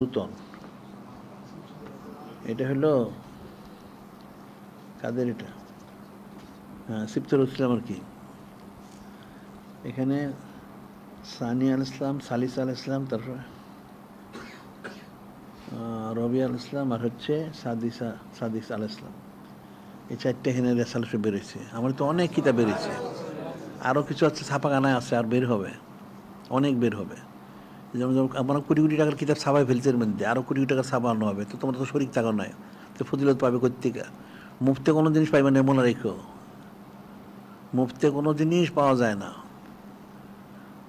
নূতন এটা হলো কাদের এটা? হ্যাঁ, সিফতুল ইসলাম আর কি। এখানে সানি আল ইসলাম, সালিস আল ইসলাম, তারপর রবি আল ইসলাম, আর হচ্ছে সাদিস আল ইসলাম। এই চারটে এখানে রেসাল্টে বেরিয়েছে। আমার তো অনেক কিতাব বেরিয়েছে, আরও কিছু আছে ছাপাখানায় আছে, আর বের হবে, অনেক বের হবে। যেমন আমার কোটি কোটি টাকার কিতাব ছাপাই ফেলছে, এর মধ্যে আরও কোটি কোটি টাকার ছাপানো হবে। তো তোমরা তো শরিক থাকো নয়, তো ফজিলত পাবে কোত্থেকে? মুফতে কোনো জিনিস পাইবে না, মনে রেখো। মুফতে কোনো জিনিস পাওয়া যায় না।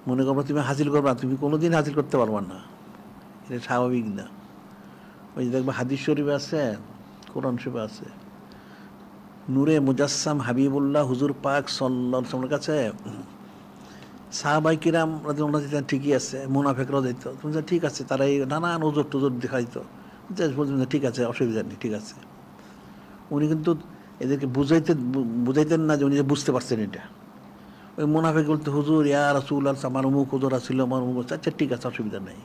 মনে করবো তুমি হাসিল করবা, তুমি কোনো দিন হাসিল করতে পারবা না, এটা স্বাভাবিক না। ওই যে দেখবে হাদিস শরীফে আছে, কোরআন শরীফে আছে, নূরে মুজাসসাম হাবিবুল্লাহ হুজুর পাক সাল্লাল্লাহু আলাইহি ওয়াসাল্লামের কাছে সাহাবাই কিরাম রাদিয়াল্লাহু আনহুম ঠিকই আছে, মুনাফিকরাও যেত। তুমি ঠিক আছে, তারা এই নানান ওজোর টোজোর দেখাইতো, ঠিক আছে, অসুবিধা নেই, ঠিক আছে। উনি কিন্তু এদেরকে বুঝাইতেন না যে উনি বুঝতে পারছেন এটা। ওই মুনাফিক বলতে, হুজুর ইয়া রাসূলুল্লাহ, আমার অমুক হুজুর ছিল, আমার অমুক, আচ্ছা ঠিক আছে, অসুবিধা নেই।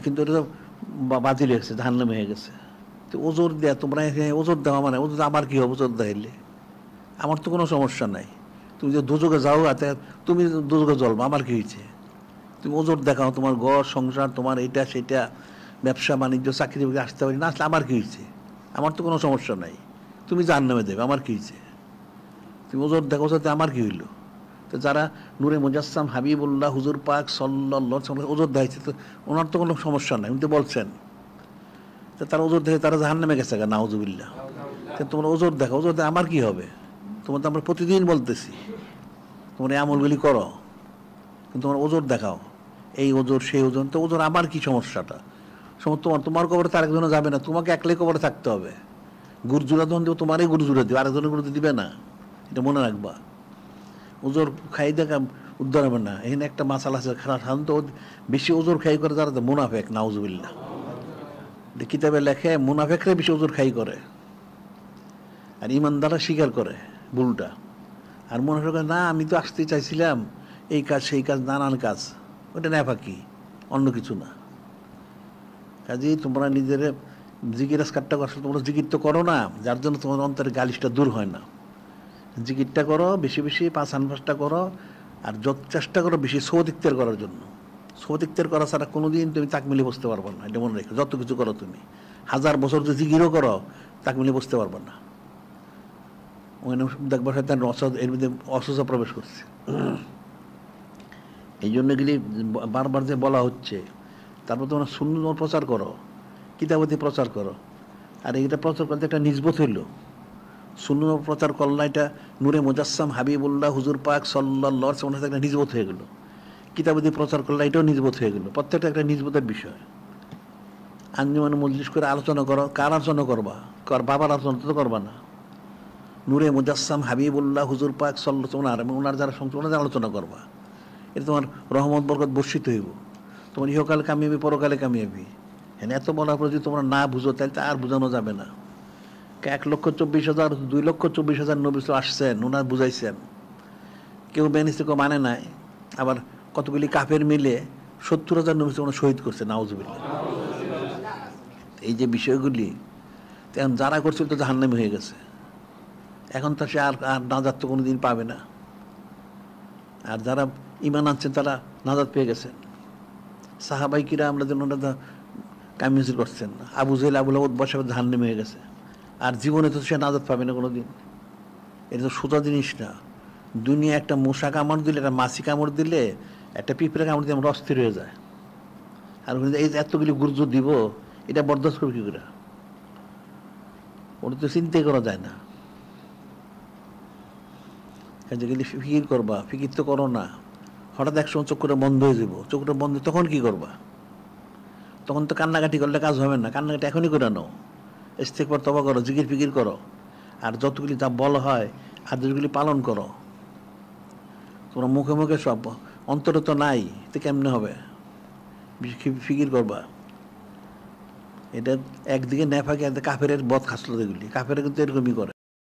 কিন্তু এটা তো বাতিল হয়ে গেছে, জাহান্নামে হয়ে গেছে। তো ওজোর দেয়া, তোমরা ওজোর দেওয়া মানে ওজোর আমার কী হবে? ওজোর দেখাইলে আমার তো কোনো সমস্যা নাই। তুমি যে দুযোগে যাও, তুমি দুযোগে জ্বলবা, আমার কী হয়েছে? তুমি ওজোর দেখাও, তোমার ঘর সংসার, তোমার এইটা সেটা, ব্যবসা বাণিজ্য, চাকরি বাকরি আসতে পারি না, আসলে আমার কী হয়েছে? আমার তো কোনো সমস্যা নাই। তুমি জাহান্নামে দেবে, আমার কী হয়েছে? তুমি ওজোর দেখো, সাথে আমার কী হইলো? তো যারা নূরে মুজাসসাম হাবিবুল্লাহ হুজুর পাক সাল্লাল্লাহু আলাইহি ওয়াসাল্লাম ওজোর দেখাইছে, তো ওনার তো কোনো সমস্যা নাই, উনি তো বলছেন। তো তারা ওজোর দেখে তারা জাহান্নামে গেছে, নাউজুবিল্লাহ। তোমরা ওজোর দেখো, ওজোর দেখে আমার কী হবে? তোমার তো আমরা প্রতিদিন বলতেছি তোমরা এই আমলগুলি করো, কিন্তু তোমার ওজোর দেখাও, এই ওজোর সেই ওজন। তো ওজোর আমার কি সমস্যাটা? তোমার কবরে তো আরেকজনে যাবে না, তোমাকে একলাই কবরে থাকতে হবে। গুরজুরা যখন দেবো, তোমারই গুরজুরা দিবে, আরেকজনের গুরুতে দিবে না, এটা মনে রাখবা। ওজোর খাই দেখা উদ্ধার হবে না। এখানে একটা মাসাল আছে, সাধারণত বেশি ওজোর খাই করে যারা মুনাফেক, নাউজুবিল্লাহ। কিতাবে লেখে মুনাফেকরা বেশি ওজোর খাই করে, আর ইমানদাররা স্বীকার করে ভুলটা। আর মনে হয় না, আমি তো আসতে চাইছিলাম, এই কাজ সেই কাজ, নানান কাজ, ওটা নেফাকি, অন্য কিছু না। কাজেই তোমরা নিজের জিকির আজকারটা করছো, তোমরা জিকির তো করো না, যার জন্য তোমার অন্তরের গালিশটা দূর হয় না। জিকিরটা করো বেশি বেশি, 5 আনফাসটা করো, আর যত চেষ্টা করো বেশি সৌদিকতের করার জন্য। সৌদিকতের করা ছাড়া কোনোদিন তুমি তাকমিলে বসতে পারবে না, এটা মনে রেখো। যত কিছু করো তুমি, 1000 বছর যদি জিকিরও করো, তাকমিলে বসতে পারবে না। ওখানে দেখবার এর মধ্যে অসুস্থ প্রবেশ করছে। এই জন্য গেলে বারবার যে বলা হচ্ছে, তারপর তোমরা সুন্নাত প্রচার করো, কিতাবতী প্রচার করো। আর এইটা প্রচার করতে একটা নিজবত হইল। সুন্নাত প্রচার করলা, এটা নূরে মুজাসসাম হাবিবুল্লাহ হুজুর পাক সাল্লাল্লাহু আলাইহি ওয়াসাল্লাম একটা নিজবত হয়ে গেল। কিতাবতী প্রচার করলা, এটাও নিজবত হয়ে গেল। প্রত্যেকটা একটা নিজবতের বিষয়। আঞ্জুমান মজলিস করে আলোচনা করো, কার আলোচনা করবা? বাবার আলোচনা তো করবা না। নূরে মুজাসসাম হাবিবুল্লাহ হুজুর পাক সাল্লাল্লাহু আলাইহি ওয়াসাল্লাম, ওনার যারা সংসদ, ওনাদের আলোচনা করবা। এটা তোমার রহমত বরকত বর্ষিত হইব। তোমার ইহকালে কামিয়াবি, পরকালে কামিয়াবি। হ্যাঁ, এত বলার পর যদি তোমরা না বুঝো, তাহলে তা আর বোঝানো যাবে না। 1,24,000, 2,24,000 নবী আসছেন, ওনার বুঝাইছেন। কেউ বেনিসে কেউ মানে নাই। আবার কতগুলি কাফের মিলে 70,000 নবী ওনার শহীদ করছে, নাউজুবিল্লাহ। এই যে বিষয়গুলি, এখন যারা করছিল তো জাহান্নামী হয়ে গেছে। এখন তো সে আর নাজাত তো কোনোদিন পাবে না। আর যারা ঈমান আনছেন, তারা নাজাত পেয়ে গেছেন। সাহাবাই কিরাম ওনারা কামিয়াজি করছেন। আবু জেহেল, আবু লাহাব, উতবা সাহেব জাহান্নামে হয়ে গেছে। আর জীবনে তো সে নাজাত পাবে না কোনোদিন। এটা তো সোজা জিনিস না। দুনিয়া একটা মশা কামড় দিলে, একটা মাছি কামড় দিলে, একটা পিঁপড়ে কামড় দিলে আমরা অস্থির হয়ে যায়। আর এই এতগুলি গুরুত্ব দিব, এটা বরদাস্ত করবে কি করে? ওটা তো চিন্তাই করা যায় না। যেগুলি ফিকির করবা, ফিকির তো করো না। হঠাৎ একসময় চোখটা বন্ধ হয়ে যাব, চোখটা বন্ধ, তখন কি করবা? তখন তো কান্নাকাটি করলে কাজ হবে না। কান্নাকাটি এখনই করে নাও, ইস্তেগফার তওবা করো, জিকির ফিকির করো। আর যতগুলি যা বলা হয় আদেশগুলি পালন করো। তোমরা মুখে মুখে সব, অন্তরে তো নাই, তো কেমনে হবে? ফিকির করবা। এটা একদিকে নেফাকে, কাফেরের বদ খাসলো, এগুলি কাফেরা কিন্তু এরকমই করে।